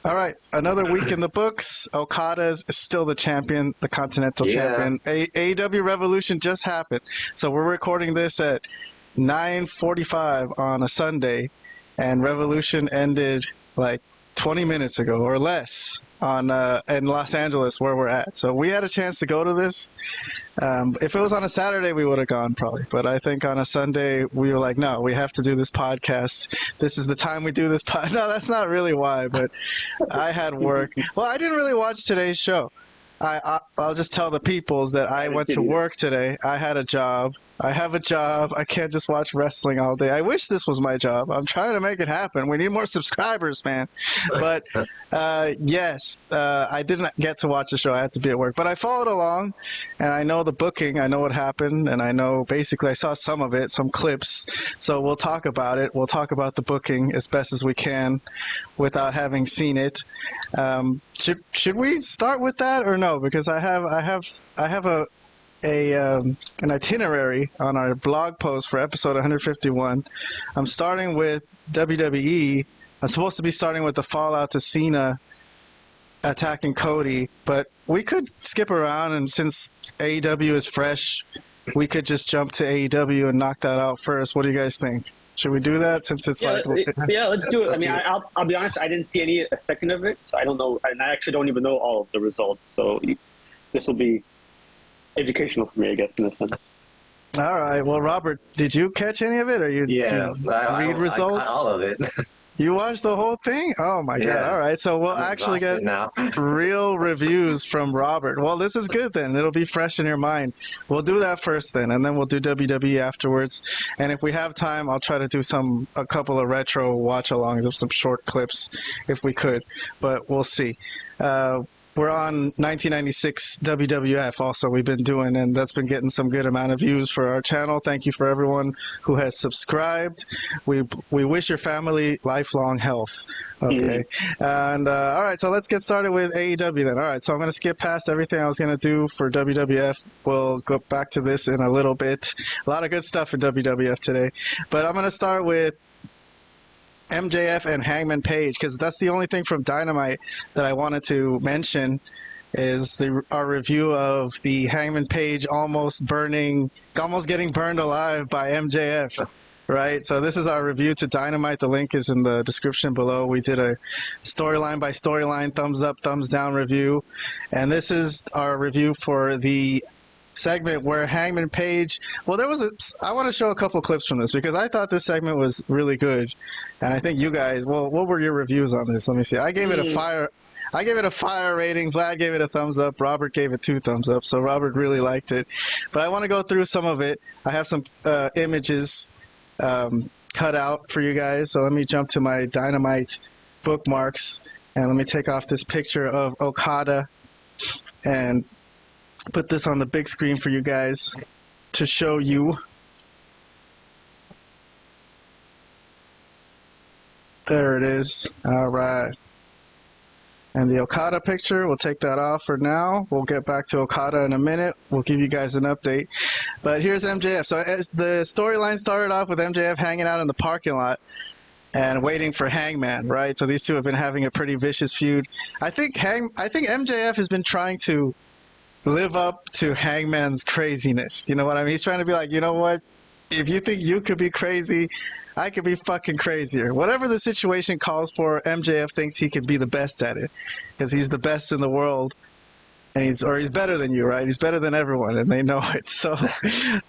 All right, another week in the books. Okada is still the champion, the Continental Champion. AEW Revolution just happened. So we're recording this at 9:45 on a Sunday, and Revolution ended like 20 minutes ago or less on in Los Angeles where we're at. So we had a chance to go to this. If it was on a Saturday, we would have gone probably. But I think on a Sunday, we were like, no, we have to do this podcast. This is the time we do this pod. No, that's not really why, but I had work. Well, I didn't really watch today's show. I'll just tell the peoples that I went to work today. I had a job. I have a job. I can't just watch wrestling all day. I wish this was my job. I'm trying to make it happen. We need more subscribers, man. But yes, I didn't get to watch the show. I had to be at work. But I followed along, and I know the booking. I know what happened, and I know basically I saw some of it, some clips. So we'll talk about it. We'll talk about the booking as best as we can without having seen it. Should we start with that or no? Because I have an itinerary on our blog post for episode 151. I'm starting with WWE. I'm supposed to be starting with the fallout to Cena attacking Cody, but we could skip around, and since AEW is fresh, we could just jump to AEW and knock that out first. What do you guys think? Should we do that since it's let's do it. I mean, I'll be honest, I didn't see a second of it, so I don't know, and I actually don't even know all of the results, so this will be educational for me, I guess, in a sense. All right. Well, Robert, did you catch any of it, or did you read results? I caught all of it. You watched the whole thing? Oh my God. All right. So we'll actually get real reviews from Robert. Well, this is good then. It'll be fresh in your mind. We'll do that first then, and then we'll do WWE afterwards. And if we have time, I'll try to do a couple of retro watch-alongs of some short clips if we could, but we'll see. We're on 1996 WWF also we've been doing, and that's been getting some good amount of views for our channel. Thank you for everyone who has subscribed. We wish your family lifelong health. Okay. And all right, so let's get started with AEW then. All right, so I'm going to skip past everything I was going to do for WWF. We'll go back to this in a little bit. A lot of good stuff in WWF today. But I'm going to start with MJF and Hangman Page, because that's the only thing from Dynamite that I wanted to mention is our review of the Hangman Page almost getting burned alive by MJF, right? So this is our review to Dynamite. The link is in the description below. We did a storyline by storyline, thumbs up, thumbs down review, and this is our review for the segment where Hangman Page, I want to show a couple clips from this because I thought this segment was really good, and I think you guys, what were your reviews on this? Let me see. I gave it a fire rating. Vlad gave it a thumbs up. Robert gave it 2 thumbs up. So Robert really liked it, but I want to go through some of it. I have some images cut out for you guys. So let me jump to my Dynamite bookmarks, and let me take off this picture of Okada and put this on the big screen for you guys to show you. There it is. All right. And the Okada picture, we'll take that off for now. We'll get back to Okada in a minute. We'll give you guys an update. But here's MJF. So the storyline started off with MJF hanging out in the parking lot and waiting for Hangman, right? So these two have been having a pretty vicious feud. I think MJF has been trying to live up to Hangman's craziness. You know what I mean? He's trying to be like, you know what? If you think you could be crazy, I could be fucking crazier. Whatever the situation calls for, MJF thinks he can be the best at it because he's the best in the world, and he's better than you, right? He's better than everyone, and they know it. So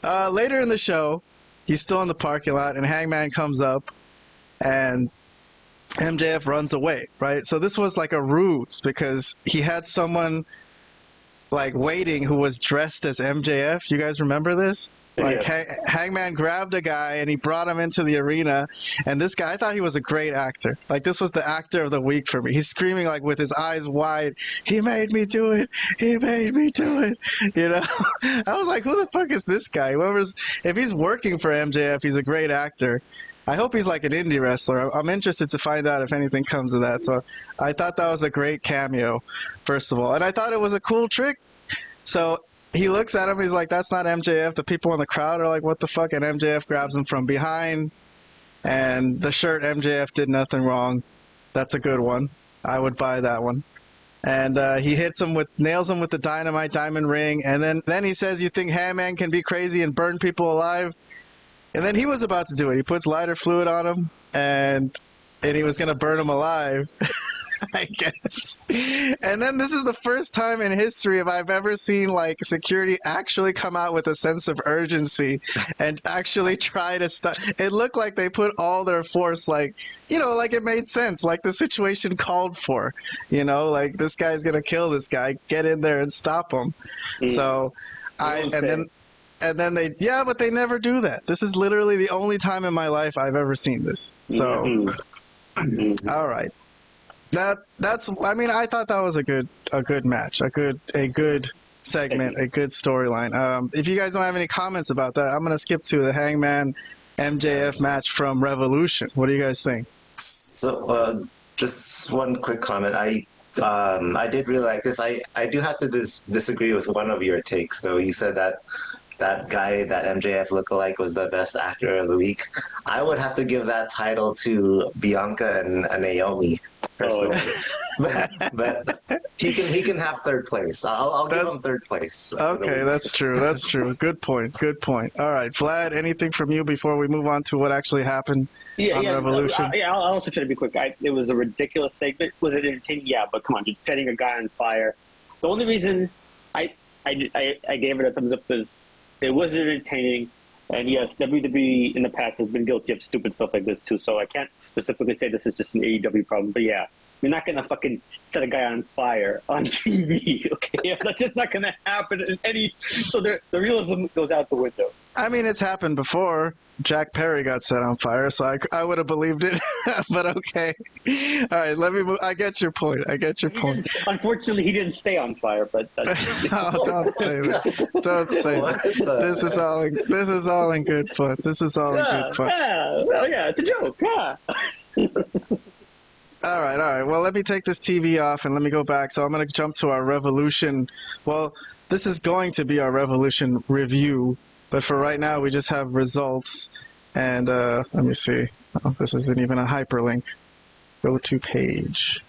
later in the show, he's still in the parking lot, and Hangman comes up, and MJF runs away, right? So this was like a ruse because he had someone like waiting who was dressed as MJF. You guys remember this? Like Hangman grabbed a guy and he brought him into the arena, and this guy, I thought he was a great actor. Like this was the actor of the week for me. He's screaming like with his eyes wide, "He made me do it! He made me do it!" You know? I was like, who the fuck is this guy? If he's working for MJF, he's a great actor. I hope he's like an indie wrestler. I'm interested to find out if anything comes of that. So I thought that was a great cameo, first of all. And I thought it was a cool trick. So he looks at him, he's like, that's not MJF. The people in the crowd are like, what the fuck? And MJF grabs him from behind. And the shirt, MJF did nothing wrong. That's a good one. I would buy that one. And he nails him with the dynamite diamond ring. And then he says, you think Hangman can be crazy and burn people alive? And then he was about to do it. He puts lighter fluid on him, and he was going to burn him alive, I guess. And then this is the first time in history I've ever seen like security actually come out with a sense of urgency and actually try to stop. It looked like they put all their force, like, you know, like it made sense, like the situation called for, you know, like this guy's going to kill this guy, get in there and stop him. So but they never do that. This is literally the only time in my life I've ever seen this. So, all right. That's. I mean, I thought that was a good match, a good segment, a good storyline. If you guys don't have any comments about that, I'm gonna skip to the Hangman MJF match from Revolution. What do you guys think? So, just one quick comment. I did really like this. I do have to disagree with one of your takes, though. You said that guy, that MJF lookalike, was the best actor of the week. I would have to give that title to Bianca and Naomi, personally. But he can have third place. I'll give him third place. Okay, that's true. That's true. Good point. All right, Vlad, anything from you before we move on to what actually happened on Revolution? I'll also try to be quick. It was a ridiculous segment. Was it entertaining? Yeah, but come on, just setting a guy on fire. The only reason I gave it a thumbs up is it was entertaining, and yes, WWE in the past has been guilty of stupid stuff like this too, so I can't specifically say this is just an AEW problem, but yeah, you're not going to fucking set a guy on fire on TV, okay? Yeah, that's just not going to happen in any... So the realism goes out the window. I mean, it's happened before. Jack Perry got set on fire, so I would have believed it, but okay. All right, let me move. I get your point. Unfortunately, he didn't stay on fire, but... Oh, don't say that. Don't say that. This is all in good fun. This is all in good fun. Yeah, well, yeah, it's a joke, yeah. All right. Well, let me take this TV off and let me go back. So I'm going to jump to our Revolution. Well, this is going to be our Revolution review, but for right now, we just have results. And let me see. Oh, this isn't even a hyperlink. Go to page.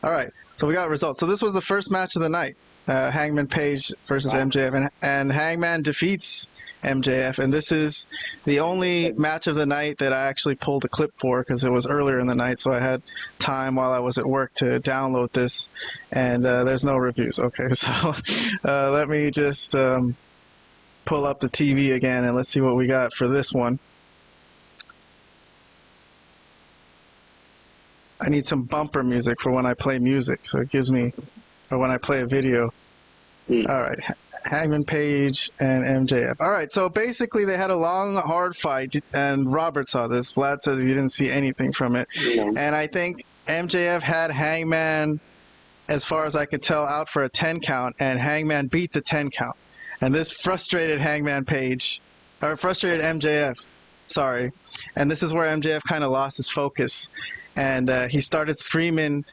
All right. So we got results. So this was the first match of the night. Hangman Page versus MJF. And Hangman defeats MJF, and this is the only match of the night that I actually pulled a clip for because it was earlier in the night, so I had time while I was at work to download this, and there's no reviews. Okay, so let me just pull up the TV again, and let's see what we got for this one. I need some bumper music for when I play music, so it gives me, or when I play a video. All right. Hangman Page and MJF. All right, so basically they had a long, hard fight, and Robert saw this. Vlad says he didn't see anything from it. Yeah. And I think MJF had Hangman, as far as I could tell, out for a 10 count, and Hangman beat the 10 count. And this frustrated frustrated MJF. Sorry. And this is where MJF kind of lost his focus. And he started screaming,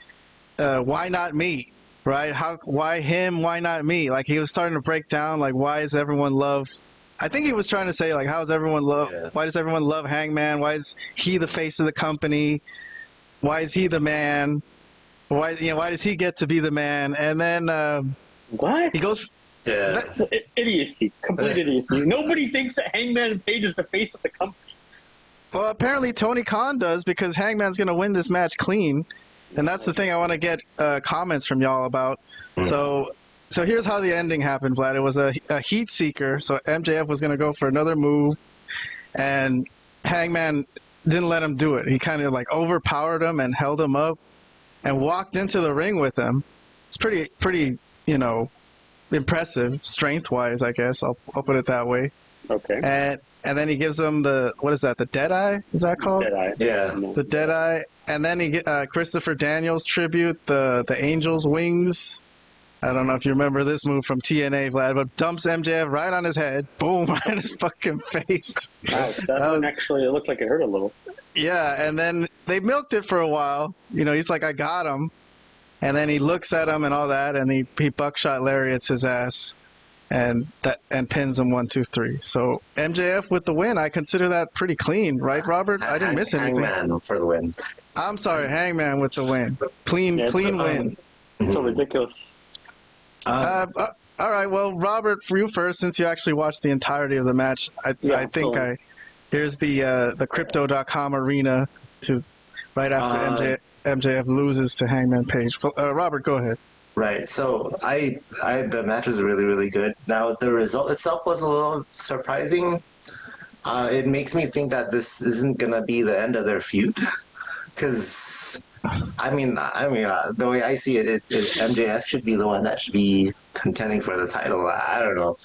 why not me? Right? Why him? Why not me? Like, he was starting to break down, like, why is everyone love? I think he was trying to say, like, how does everyone love? Yeah. Why does everyone love Hangman? Why is he the face of the company? Why is he the man? Why does he get to be the man? And then what? He goes. Yeah. That's idiocy. Complete idiocy. Nobody thinks that Hangman Page is the face of the company. Well, apparently Tony Khan does, because Hangman's going to win this match clean. And that's the thing I want to get comments from y'all about. So here's how the ending happened, Vlad. It was a heat seeker. So MJF was going to go for another move, and Hangman didn't let him do it. He kind of like overpowered him and held him up and walked into the ring with him. It's pretty, impressive strength-wise, I guess. I'll put it that way. Okay. And then he gives him the Dead Eye? Is that called? Dead Eye. Yeah. The Dead Eye. And then he get Christopher Daniels tribute, the Angel's Wings. I don't know if you remember this move from TNA, Vlad, but dumps MJF right on his head. Boom, right in his fucking face. Wow, that one actually looked like it hurt a little. Yeah, and then they milked it for a while. He's like, I got him. And then he looks at him and all that, and he buckshot lariats his ass. and pins him 1, 2, 3. So MJF with the win. I consider that pretty clean, right, Robert? I didn't miss anything. Hangman for the win. I'm sorry, Hangman with the win. Clean win. So ridiculous. All right, well, Robert, for you first, since you actually watched the entirety of the match, here's the Crypto.com arena to right after MJF loses to Hangman Page. Robert, go ahead. Right. So the match was really, really good. Now the result itself was a little surprising. It makes me think that this isn't gonna be the end of their feud, because I mean, the way I see it, MJF should be the one that should be contending for the title. I don't know.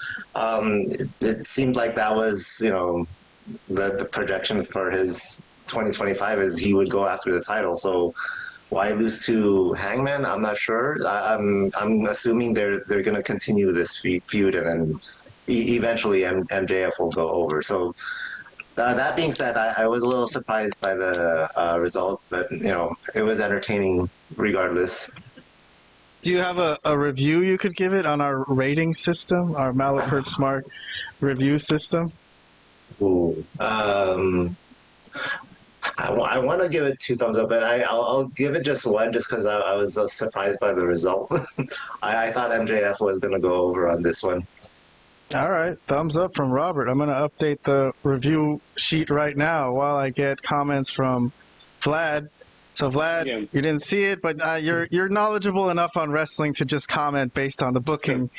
It seemed like that was, the projection for his 2025 is he would go after the title. So why lose to Hangman? I'm not sure. I'm assuming they're going to continue this feud, and then eventually MJF will go over. So that being said, I was a little surprised by the result, but it was entertaining regardless. Do you have a review you could give it on our rating system, our Malapert Smark review system? Ooh. I want to give it 2 thumbs up, but I'll give it just 1 just because I was surprised by the result. I thought MJF was going to go over on this one. All right, thumbs up from Robert. I'm going to update the review sheet right now while I get comments from Vlad. So Vlad, You didn't see it, but you're knowledgeable enough on wrestling to just comment based on the booking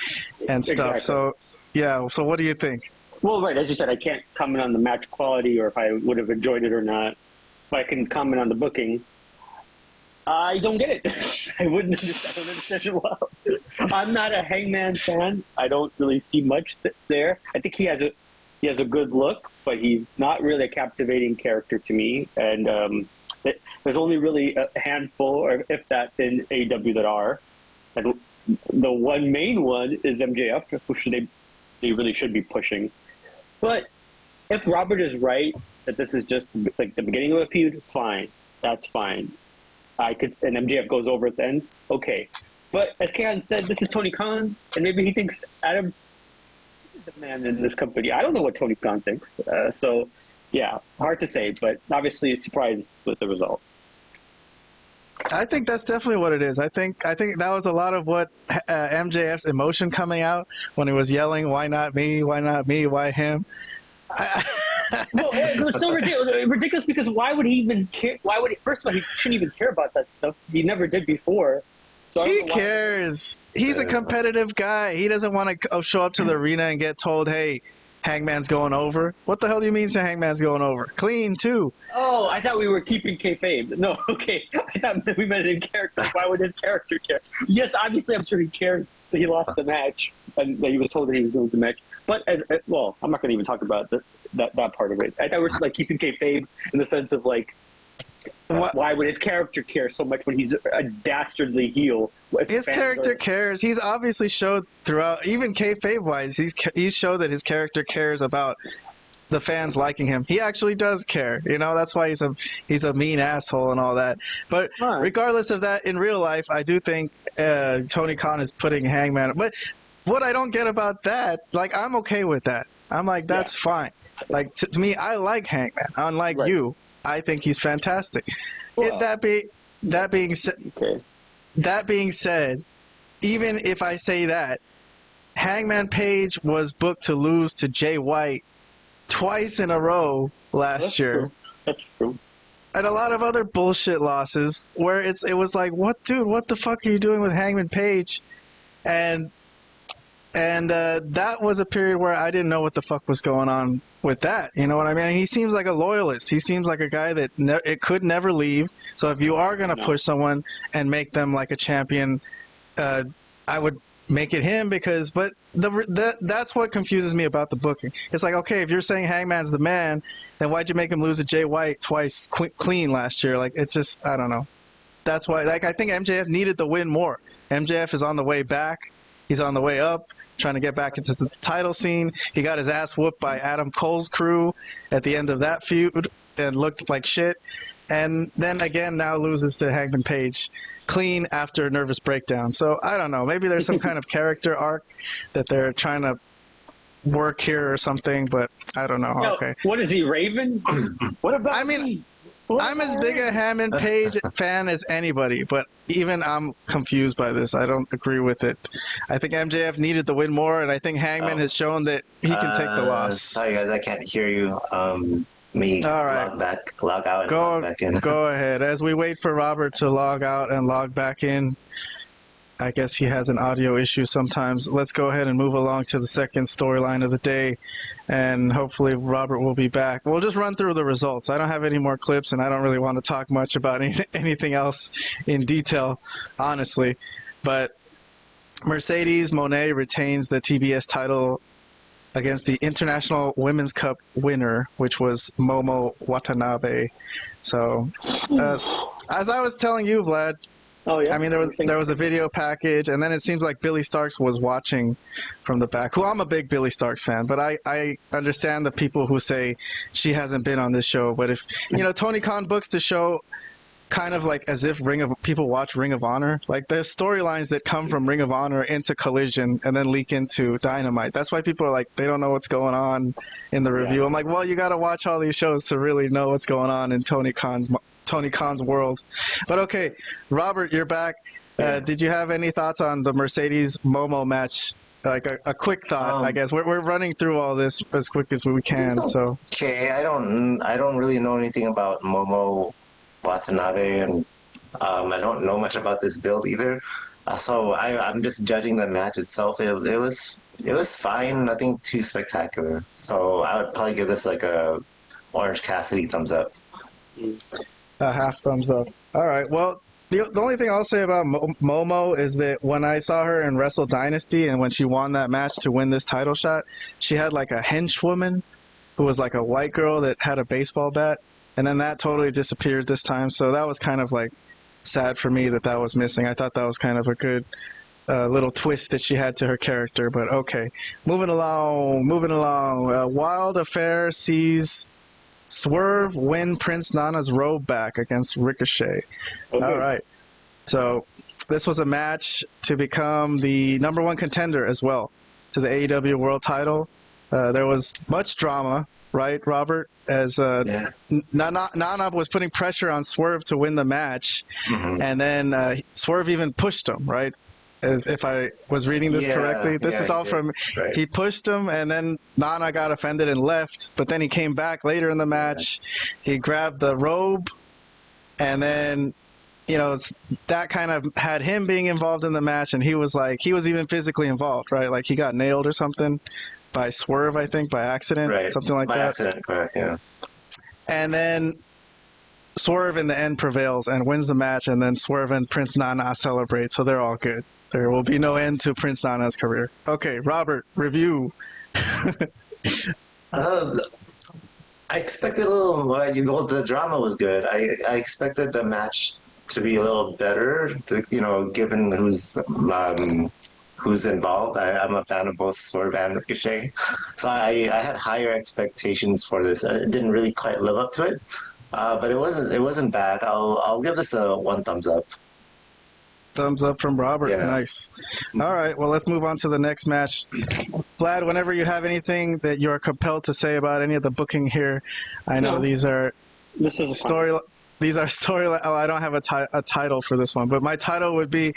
and stuff. Exactly. So what do you think? Well, right, as you said, I can't comment on the match quality or if I would have enjoyed it or not, but I can comment on the booking. I don't get it. I don't understand it well. I'm not a Hangman fan. I don't really see much there. I think he has a good look, but he's not really a captivating character to me. And there's only really a handful, or if that, in AEW that are. And the one main one is MJF, which they really should be pushing. But if Robert is right that this is just like the beginning of a feud, fine. That's fine. And MJF goes over at the end, okay. But as Kehan said, this is Tony Khan, and maybe he thinks Adam is the man in this company. I don't know what Tony Khan thinks. So, yeah, hard to say, but obviously surprised with the result. I think that's definitely what it is. I think that was a lot of what MJF's emotion coming out when he was yelling, "Why not me? Why not me? Why him?" Well, it was so ridiculous because why would he even care? First of all, he shouldn't even care about that stuff. He never did before. So he cares. He's a competitive guy. He doesn't want to show up to the arena and get told, "Hey, Hangman's going over." What the hell do you mean Hangman's going over? Clean too. Oh, I thought we were keeping kayfabe. No, okay. I thought we meant it in character. Why would his character care? Yes, obviously, I'm sure he cares that he lost the match and that he was told that he was going to the match. But well, I'm not going to even talk about that part of it. I thought we were like keeping kayfabe in the sense of like, why would his character care so much when he's a dastardly heel? His character cares. He's obviously showed throughout, even kayfabe wise, he's showed that his character cares about the fans liking him. He actually does care. That's why he's a mean asshole and all that. But regardless of that, in real life, I do think Tony Khan is putting Hangman. But what I don't get about that, like, I'm okay with that. I'm like, that's fine. Like, to me, I like Hangman. Unlike you, I think he's fantastic. Well, that being said, even if I say that, Hangman Page was booked to lose to Jay White twice in a row last year. True. That's true. And a lot of other bullshit losses where it was like, what the fuck are you doing with Hangman Page? And that was a period where I didn't know what the fuck was going on with that. You know what I mean? He seems like a loyalist. He seems like a guy that it could never leave. So if you are going to push someone and make them like a champion, I would make it him but that's what confuses me about the booking. It's like, okay, if you're saying Hangman's the man, then why'd you make him lose to Jay White twice clean last year? Like, it just, I don't know. That's why, like, I think MJF needed the win more. MJF is on the way back. He's on the way up, trying to get back into the title scene. He got his ass whooped by Adam Cole's crew at the end of that feud and looked like shit. and then again now loses to Hangman Page clean after a nervous breakdown. So I don't know. Maybe there's some kind of character arc that they're trying to work here or something, but I don't know. Yo, okay. What is he, Raven? What about me? I'm as big a Hangman Page fan as anybody, but even I'm confused by this. I don't agree with it. I think MJF needed the win more, and I think Hangman has shown that he can take the loss. Sorry, guys, I can't hear you. All right. Log out and log back in. Go ahead. As we wait for Robert to log out and log back in, I guess he has an audio issue sometimes. Let's go ahead and move along to the second storyline of the day, and hopefully Robert will be back. We'll just run through the results. I don't have any more clips, and I don't really want to talk much about anything else in detail, honestly. But Mercedes Moné retains the TBS title against the International Women's Cup winner, which was Momo Watanabe. So, as I was telling you, Vlad, oh, yeah? I mean, there was a video package, and then it seems like Billy Starks was watching from the back. Who I'm a big Billy Starks fan, but I understand the people who say she hasn't been on this show. But if Tony Khan books the show kind of like as if people watch Ring of Honor. Like there's storylines that come from Ring of Honor into Collision and then leak into Dynamite. That's why people are like, they don't know what's going on in the review. I'm like, well, you got to watch all these shows to really know what's going on in Tony Khan's world. But okay, Robert, you're back. Did you have any thoughts on the Mercedes Momo match? Like a quick thought, I guess. We're running through all this as quick as we can. So okay, I don't really know anything about Momo Watanabe, and I don't know much about this build either. So I'm just judging the match itself. It was fine, nothing too spectacular. So I would probably give this like a Orange Cassidy thumbs up. A half thumbs up. All right. Well, the only thing I'll say about Momo is that when I saw her in Wrestle Dynasty and when she won that match to win this title shot, she had like a henchwoman who was like a white girl that had a baseball bat. And then that totally disappeared this time. So that was kind of like sad for me that was missing. I thought that was kind of a good little twist that she had to her character. But okay, moving along. Wild Affair sees Swerve win Prince Nana's robe back against Ricochet. Okay. All right. So this was a match to become the number one contender as well to the AEW World title. There was much drama. Right, Robert? As Nana was putting pressure on Swerve to win the match, and then Swerve even pushed him, right? If I was reading this correctly. This is all from... Right. He pushed him, and then Nana got offended and left, but then he came back later in the match. He grabbed the robe, and then... that kind of had him being involved in the match, and he was even physically involved, right? Like he got nailed or something. By Swerve, I think, by accident, right. Something like that. By accident, correct, yeah. And then Swerve in the end prevails and wins the match, and then Swerve and Prince Nana celebrate, so they're all good. There will be no end to Prince Nana's career. Okay, Robert, review. I expected a little more. The drama was good. I expected the match to be a little better, given who's involved. I'm a fan of both Swerve and Ricochet. So I had higher expectations for this. It didn't really quite live up to it. But it wasn't bad. I'll give this a 1 thumbs up. Thumbs up from Robert. Yeah. Nice. All right, well, let's move on to the next match. Vlad, whenever you have anything that you're compelled to say about any of the booking here, I know these are story. These are storyline. Oh, I don't have a title for this one, but my title would be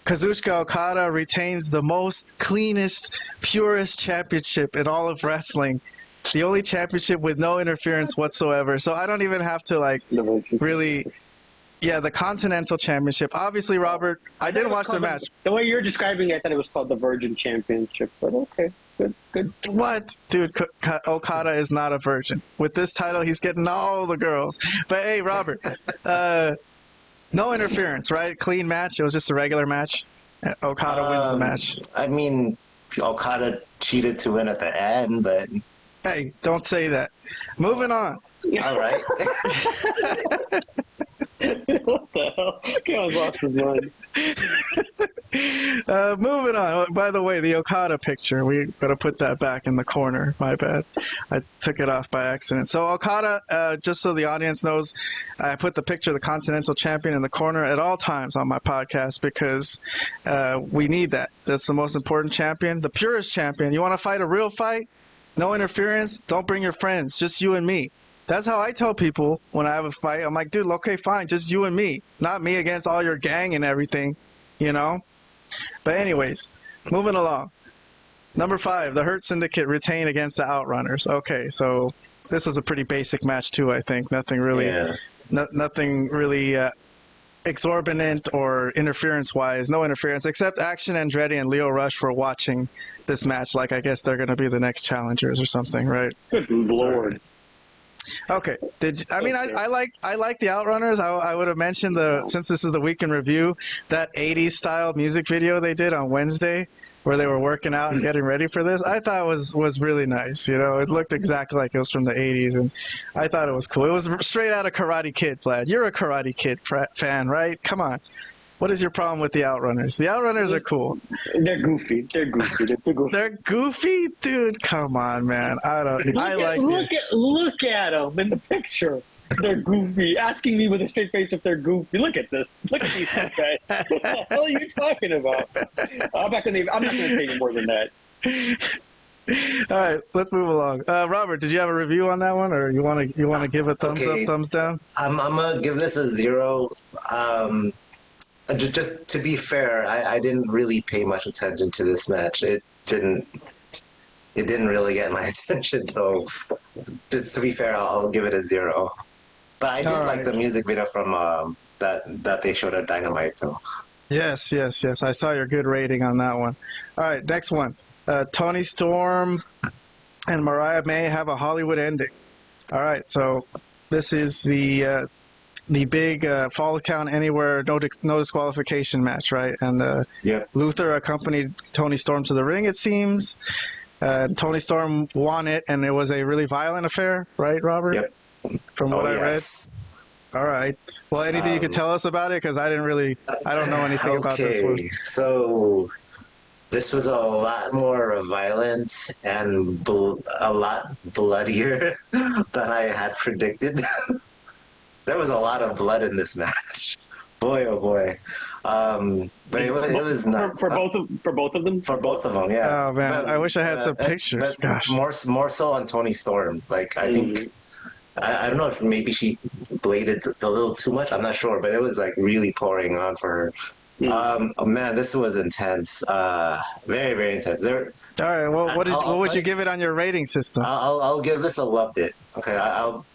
Kazuchika Okada retains the most cleanest, purest championship in all of wrestling. The only championship with no interference whatsoever. So I don't even have to really... Yeah, the Continental Championship. Obviously, Robert, I didn't watch the match. The way you're describing it, I thought it was called the Virgin Championship. But okay, good. What? Dude, Okada is not a virgin. With this title, he's getting all the girls. But hey, Robert, no interference, right? Clean match. It was just a regular match. Okada wins the match. I mean, Okada cheated to win at the end, but... Hey, don't say that. Moving on. All right. What the hell? Kale's lost his mind. Moving on. By the way, the Okada picture, we gotta put that back in the corner. My bad. I took it off by accident. So Okada, just so the audience knows, I put the picture of the Continental Champion in the corner at all times on my podcast because we need that. That's the most important champion, the purest champion. You want to fight a real fight? No interference. Don't bring your friends. Just you and me. That's how I tell people when I have a fight. I'm like, dude, okay, fine. Just you and me. Not me against all your gang and everything, you know? But anyways, moving along. Number 5, the Hurt Syndicate retain against the Outrunners. Okay, so this was a pretty basic match too, I think. Nothing really, nothing really exorbitant or interference-wise. No interference, except Action Andretti and Lio Rush for watching this match. Like, I guess they're going to be the next challengers or something, right? Good Lord. Okay. I like the Outrunners. I would have mentioned since this is the week in review, that 80s style music video they did on Wednesday where they were working out and getting ready for this. I thought was really nice. You know, it looked exactly like it was from the 80s, and I thought it was cool. It was straight out of Karate Kid, Vlad. You're a Karate Kid fan, right? Come on. What is your problem with the Outrunners? The Outrunners are cool. They're goofy. They're goofy. They're goofy? Dude, come on, man. Look at them in the picture. They're goofy. Asking me with a straight face if they're goofy. Look at this. Look at these guys. What the hell are you talking about? I'm not going to say any more than that. All right, let's move along. Robert, did you have a review on that one, or you want to give a thumbs up, thumbs down? I'm gonna give this a 0. Just to be fair, I didn't really pay much attention to this match. It didn't really get my attention. So, just to be fair, I'll give it a 0. But I did like the music video from that they showed at Dynamite, though. Yes. I saw your good rating on that one. All right, next one. Toni Storm and Mariah May have a Hollywood ending. All right, so this is the big Fall Count Anywhere no disqualification match, right? And Luther accompanied Toni Storm to the ring, it seems. Toni Storm won it, and it was a really violent affair, right, Robert? Yep. From what I read. All right. Well, anything you could tell us about it? Because I don't know anything about this one. So this was a lot more violent and a lot bloodier than I had predicted. There was a lot of blood in this match. Boy, oh boy. But it was nuts. For both of them? For both of them, yeah. Oh, man. I wish I had some pictures. Gosh. More so on Toni Storm. Like, I think... I don't know if maybe she bladed a little too much. I'm not sure, but it was like really pouring on for her. Man, this was intense. Very, very intense. All right. Well, what would you give it on your rating system? I'll give this a loved it. Okay.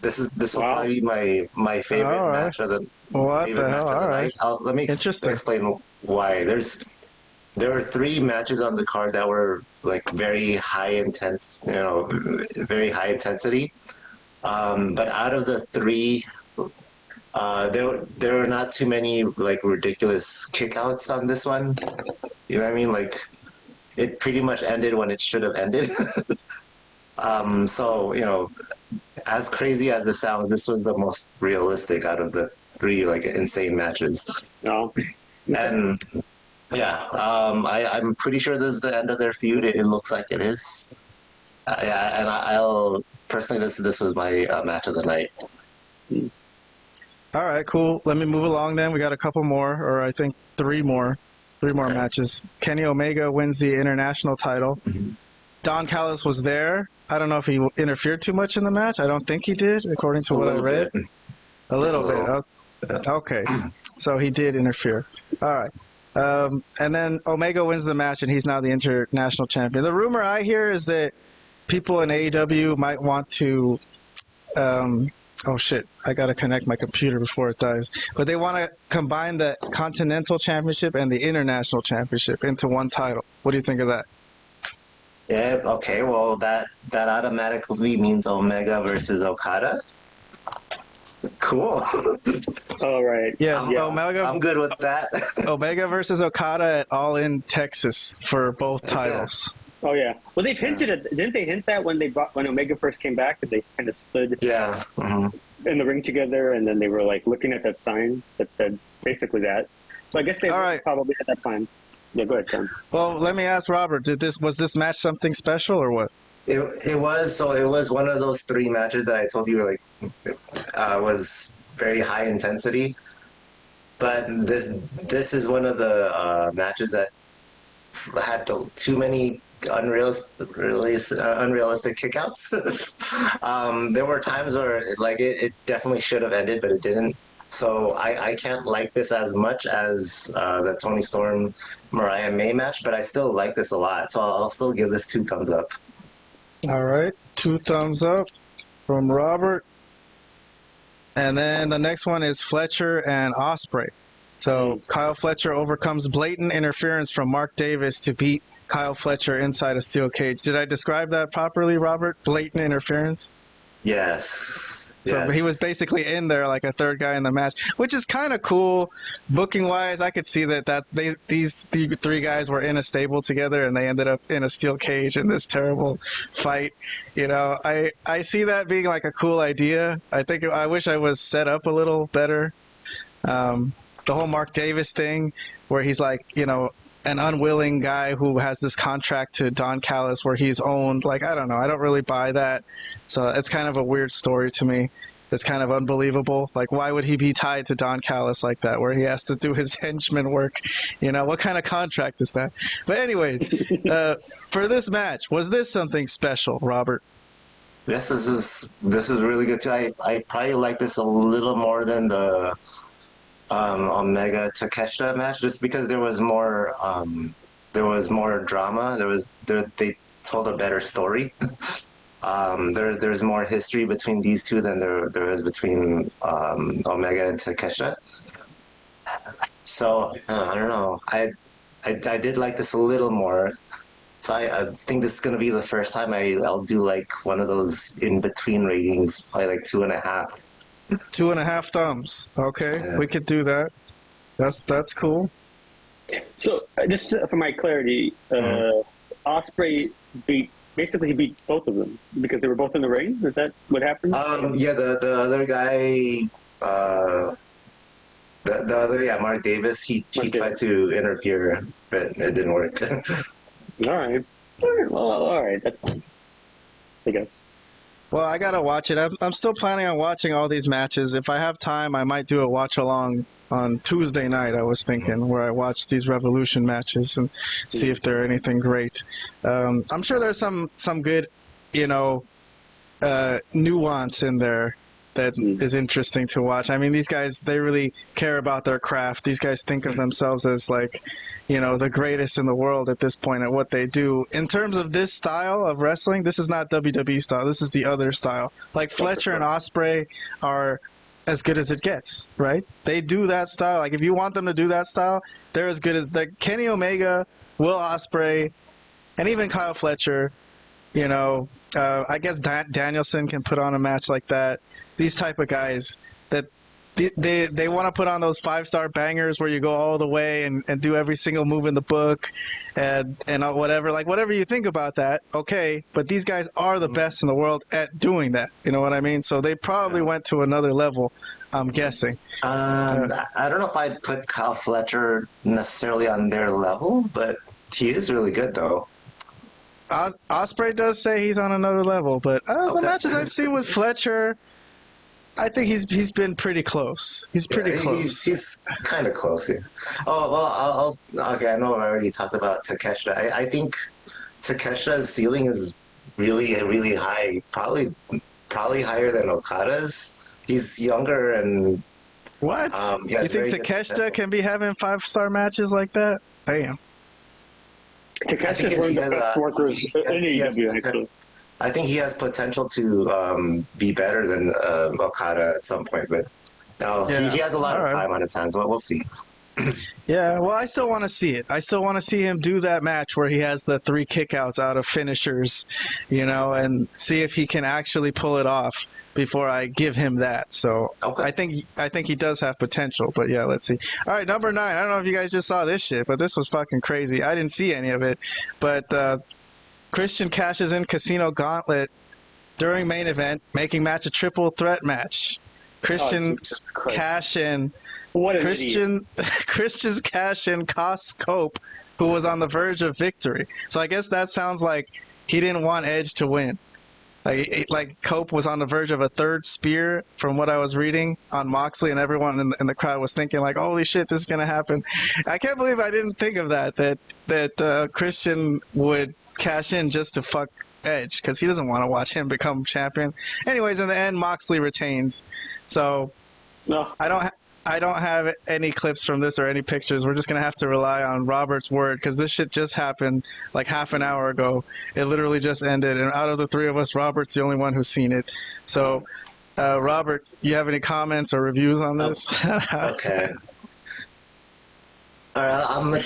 This will probably be my favorite match of the. What the hell? All right. Let me explain why. There were 3 matches on the card that were like very high intense. Very high intensity. But out of the 3, there were not too many like ridiculous kickouts on this one. You know what I mean? Like, it pretty much ended when it should have ended. So as crazy as this sounds, this was the most realistic out of the 3 like insane matches. No. And I'm pretty sure this is the end of their feud. It looks like it is. And I'll personally, this was my match of the night. All right, cool. Let me move along then. We got a couple more, or I think 3 more matches. Kenny Omega wins the international title. Mm-hmm. Don Callis was there. I don't know if he interfered too much in the match. I don't think he did, according to what I read. A little bit. Okay, so he did interfere. All right. And then Omega wins the match, and he's now the international champion. The rumor I hear is that people in AEW might want to oh shit, I gotta connect my computer before it dies. But they want to combine the Continental Championship and the International Championship into one title. What do you think of that? Yeah, okay, well that automatically means Omega versus Okada. Cool. All right. Yes, Omega. I'm good with that. Omega versus Okada at All In Texas for both titles. Yeah. Oh yeah. Well, they've hinted at. Didn't they hint that when Omega first came back, that they kind of stood in the ring together, and then they were like looking at that sign that said basically that. So I guess they probably had that plan. Yeah, go ahead, Tom. Well, let me ask Robert, was this match something special or what? It was one of those 3 matches that I told you was very high intensity. But this is one of the matches that had too many unrealistic kickouts. There were times where it definitely should have ended, but it didn't. So I can't like this as much as the Toni Storm Mariah May match, but I still like this a lot. So I'll still give this 2 thumbs up. All right, 2 thumbs up from Robert. And then the next one is Fletcher and Ospreay. So Kyle Fletcher overcomes blatant interference from Mark Davis to beat Kyle Fletcher inside a steel cage. Did I describe that properly, Robert? Blatant interference? Yes. So he was basically in there like a third guy in the match, which is kind of cool. Booking-wise, I could see that these 3 guys were in a stable together and they ended up in a steel cage in this terrible fight. I see that being like a cool idea. I wish I was set up a little better. The whole Mark Davis thing where he's like, an unwilling guy who has this contract to Don Callis where he's owned. I don't know. I don't really buy that. So it's kind of a weird story to me. It's kind of unbelievable. Why would he be tied to Don Callis like that, where he has to do his henchman work? What kind of contract is that? But anyways, for this match, was this something special, Robert? Yes, this is really good too. I probably like this a little more than the Omega Takeshita match, just because there was more drama. They told a better story. There's more history between these 2 than there is between Omega and Takeshita. So I don't know. I did like this a little more. So I think this is gonna be the first time I'll do one of those in between ratings, probably 2.5. 2.5 thumbs. Okay, yeah. We could do that. That's cool. So just for my clarity, Ospreay basically beat both of them because they were both in the ring. Is that what happened? Yeah, the other guy, Mark Davis, he tried to interfere, but it didn't work. All right. Well, all right. That's fine, I guess. Well, I gotta watch it. I'm still planning on watching all these matches. If I have time, I might do a watch along on Tuesday night. I was thinking where I watch these Revolution matches and see if they're anything great. I'm sure there's some good, nuance in there that is interesting to watch. I mean, these guys, they really care about their craft. These guys think of themselves as the greatest in the world at this point at what they do. In terms of this style of wrestling, this is not WWE style. This is the other style. Fletcher and Ospreay are as good as it gets, right? They do that style. If you want them to do that style, they're as good as Kenny Omega, Will Ospreay, and even Kyle Fletcher. I guess Danielson can put on a match like that. These type of guys that they want to put on those 5-star bangers where you go all the way and do every single move in the book and whatever. Whatever you think about that, okay. But these guys are the best in the world at doing that. You know what I mean? So they probably went to another level, I'm guessing. I don't know if I'd put Kyle Fletcher necessarily on their level, but he is really good though. Ospreay does say he's on another level, but the matches I've seen with Fletcher, I think he's been pretty close. He's pretty close. He's kind of close here. Oh, well, okay, I know I already talked about Takeshita. I think Takeshita's ceiling is really, really high. Probably higher than Okada's. He's younger and... What? You think Takeshita can be having 5-star matches like that? Damn. Takeshita's one of the best workers in AEW, actually. I think he has potential to be better than Okada at some point, but no, he has a lot of time on his hands. Well, we'll see. Yeah, well, I still want to see it. I still want to see him do that match where he has the 3 kickouts out of finishers, and see if he can actually pull it off before I give him that. So okay. I think he does have potential, but yeah, let's see. All right, number 9. I don't know if you guys just saw this shit, but this was fucking crazy. I didn't see any of it, but Christian cashes in Casino Gauntlet during main event, making match a triple threat match. Christian's cash in. What an Christian's cash in cost Scope who was on the verge of victory. So I guess that sounds like he didn't want Edge to win. Like Cope was on the verge of a third spear, from what I was reading on Moxley, and everyone in the crowd was thinking like, "Holy shit, this is gonna happen!" I can't believe I didn't think of that Christian would cash in just to fuck Edge, because he doesn't want to watch him become champion. Anyways, in the end, Moxley retains. So No. I don't have any clips from this or any pictures. We're just going to have to rely on Robert's word, because this shit just happened like half an hour ago. It literally just ended, and out of the three of us, Robert's the only one who's seen it. So, Robert, you have any comments or reviews on this? Okay. All right, I'm going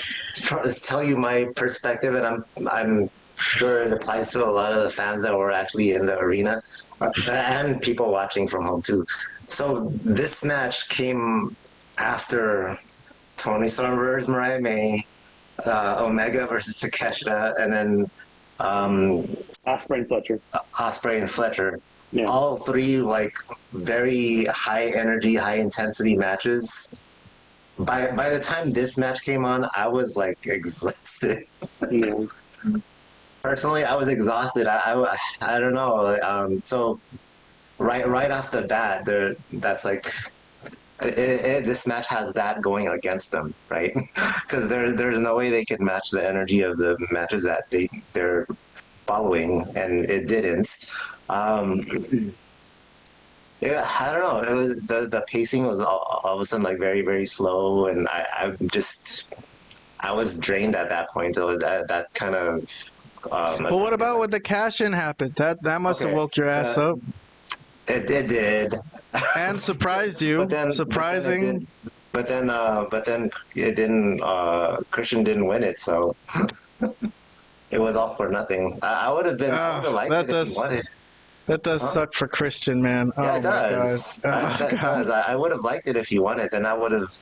to tell you my perspective, and I'm sure it applies to a lot of the fans that were actually in the arena and people watching from home too. So this match came after Tony Storm versus Mariah May, Omega versus Takeshita, and then Ospreay and Fletcher. Yeah. All three like very high energy, high intensity matches. By the time this match came on, I was like exhausted. Yeah. Personally, I was exhausted. I don't know. So right off the bat, that's like this match has that going against them, right? Because there's no way they could match the energy of the matches that they're following, and it didn't. Yeah, I don't know. It was the pacing was all of a sudden like very, very slow, and I was drained at that point. So that kind of. Well, what about when the cash-in happened? That must have woke your ass up. It did. And surprised you. Surprising. But then it didn't. Christian didn't win it, so it was all for nothing. I would have been. I would have liked it if he won it. That does suck for Christian, man. Yeah, it does. Does. I would have liked it if he won it. Then I would have.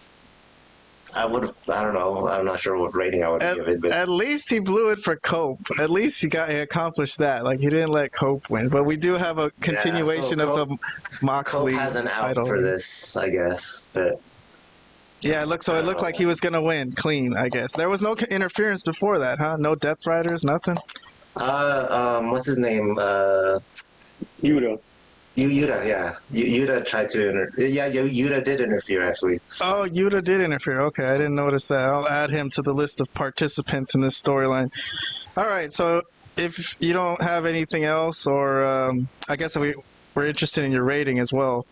I don't know. I'm not sure what rating I would give it. But at least he blew it for Cope. At least he accomplished that. Like, he didn't let Cope win. But we do have a continuation of the Moxley Cope has an out title for this, I guess. But yeah, it looked like he was gonna win clean. I guess there was no interference before that, huh? No Death Riders, nothing. What's his name? Yuta. Yuta, yeah. Yuta tried to Yuta did interfere, actually. Oh, Yuta did interfere. Okay, I didn't notice that. I'll add him to the list of participants in this storyline. All right, so if you don't have anything else, or I guess we're interested in your rating as well,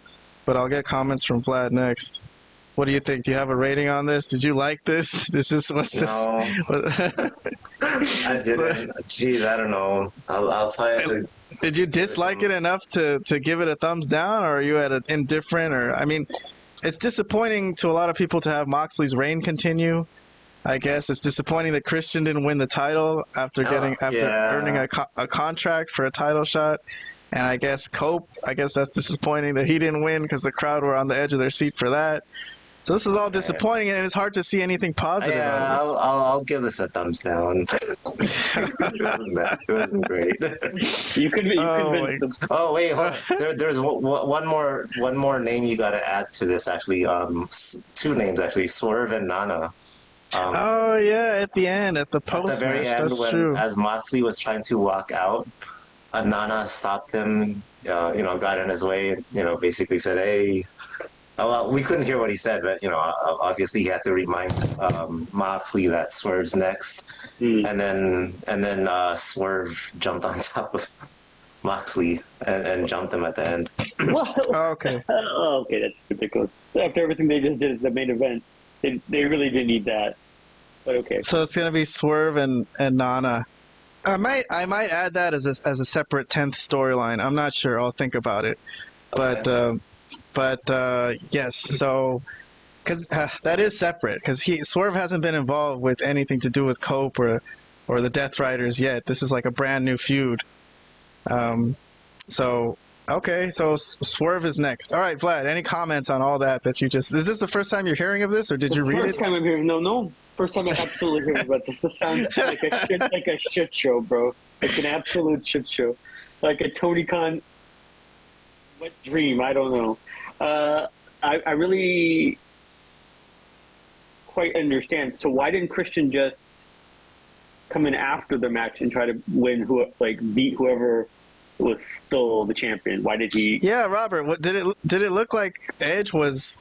but I'll get comments from Vlad next. What do you think? Do you have a rating on this? Did you like this? No. I didn't. Jeez, I don't know. I'll probably... Did you dislike it enough to give it a thumbs down, or are you at an indifferent? Or I mean, it's disappointing to a lot of people to have Moxley's reign continue. I guess it's disappointing that Christian didn't win the title after earning a contract for a title shot. And I guess Cope, that's disappointing that he didn't win because the crowd were on the edge of their seat for that. So this is all disappointing, and it's hard to see anything positive. Yeah, I'll give this a thumbs down. It wasn't great. You convinced them. Oh wait, hold on. There's one more name you got to add to this. Actually, two names actually, Swerve and Nana. Oh yeah, at the end, at the post at the very end, that's true. As Moxley was trying to walk out, Nana stopped him. Got in his way, and basically said, "Hey." Well, we couldn't hear what he said, but obviously he had to remind Moxley that Swerve's next, and then Swerve jumped on top of Moxley and jumped him at the end. Okay. Okay, that's ridiculous. After everything they just did at the main event, they really didn't need that. But okay. So it's gonna be Swerve and Nana. I might add that as a separate 10th storyline. I'm not sure. I'll think about it, Okay. But yes, so because that is separate, because Swerve hasn't been involved with anything to do with Cope or the Death Riders yet. This is like a brand new feud. So Swerve is next. All right, Vlad, any comments on all that you just? Is this the first time you're hearing of this, or did you read it? First time I'm hearing. No. First time I absolutely heard about this. This sounds like a shit show, bro. Like an absolute shit show. Like a Tony Khan wet dream. I don't know. I really quite understand. So why didn't Christian just come in after the match and try to beat whoever was still the champion? Why did he? Yeah, Robert. What did it look like? Edge was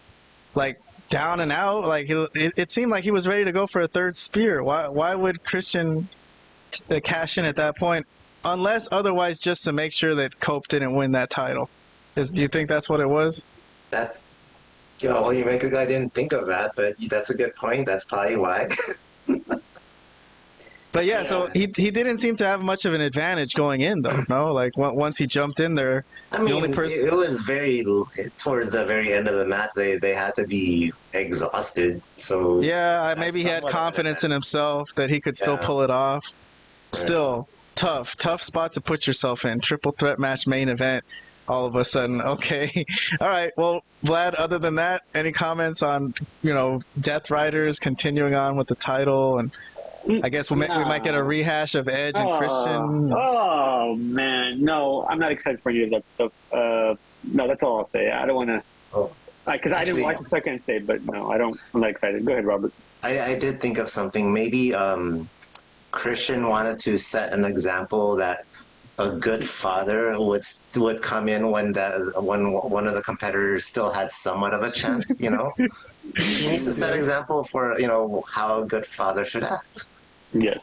like down and out. Like it seemed like he was ready to go for a third spear. Why would Christian cash in at that point? Unless otherwise, just to make sure that Cope didn't win that title. Do you think that's what it was? That's, well, you make I didn't think of that, but that's a good point. That's probably why. But yeah, so he didn't seem to have much of an advantage going in, though. No, like once he jumped in there, I mean, the only person. It was very towards the very end of the match. They had to be exhausted. So Yeah, maybe he had confidence in himself that he could still pull it off. Still tough spot to put yourself in. Triple threat match, main event. All of a sudden, okay. All right. Well, Vlad, other than that, any comments on, Death Riders continuing on with the title? And I guess we might get a rehash of Edge and Christian. Oh, man. No, I'm not excited for any of that stuff. No, that's all I'll say. I don't want to. Because I didn't watch it, so I can't say, but no, I'm not excited. Go ahead, Robert. I did think of something. Maybe Christian wanted to set an example that a good father would come in when one of the competitors still had somewhat of a chance. He needs to set an example for how a good father should act. Yes.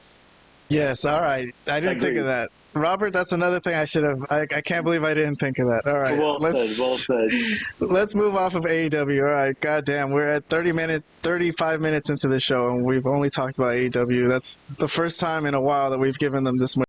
Yes. All right. I didn't think of that. Robert, that's another thing I should have. I can't believe I didn't think of that. All right. Well said. Let's move off of AEW. All right. Goddamn. We're at 35 minutes into the show, and we've only talked about AEW. That's the first time in a while that we've given them this much